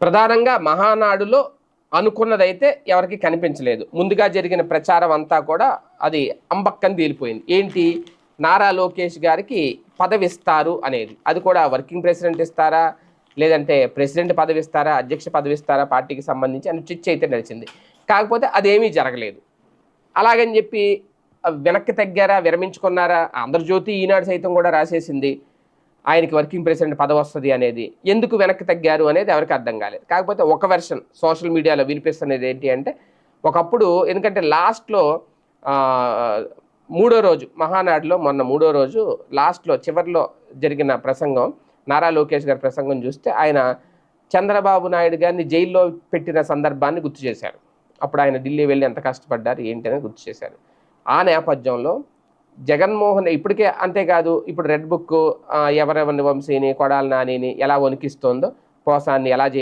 ప్రధానంగా మహానాడులో అనుకున్నదైతే ఎవరికి కనిపించలేదు. ముందుగా జరిగిన ప్రచారం అంతా కూడా అది అంబక్కని తేలిపోయింది. ఏంటి, నారా లోకేష్ గారికి పదవి ఇస్తారు అనేది. అది కూడా వర్కింగ్ ప్రెసిడెంట్ ఇస్తారా, లేదంటే ప్రెసిడెంట్ పదవి ఇస్తారా, అధ్యక్ష పదవి ఇస్తారా పార్టీకి సంబంధించి అని చిచ్చు అయితే నడిచింది. కాకపోతే అదేమీ జరగలేదు. అలాగని చెప్పి వెనక్కి తగ్గారా, విరమించుకున్నారా? ఆంధ్రజ్యోతి, ఈనాడు సైతం కూడా రాసేసింది ఆయనకి వర్కింగ్ ప్రెసిడెంట్ పదవి వస్తుంది అనేది. ఎందుకు వెనక్కి తగ్గారు అనేది ఎవరికి అర్థం కాలేదు. కాకపోతే ఒక వెర్షన్ సోషల్ మీడియాలో వినిపిస్తున్నది ఏంటి అంటే, ఒకప్పుడు ఎందుకంటే లాస్ట్లో మూడో రోజు మహానాడులో, మొన్న మూడో రోజు లాస్ట్లో చివరిలో జరిగిన ప్రసంగం, నారా లోకేష్ గారి ప్రసంగం చూస్తే ఆయన చంద్రబాబు నాయుడు గారిని జైల్లో పెట్టిన సందర్భాన్ని గుర్తు చేశారు. అప్పుడు ఆయన ఢిల్లీ వెళ్ళి ఎంత కష్టపడ్డారు ఏంటి అనేది గుర్తు చేశారు. ఆ నేపథ్యంలో జగన్మోహన్ ఇప్పటికే అంతేకాదు, ఇప్పుడు రెడ్ బుక్ ఎవరెవరిని వంశీని, కొడాలి నానిని ఎలా వణికిస్తోందో, పోసాన్ని ఎలా జైలు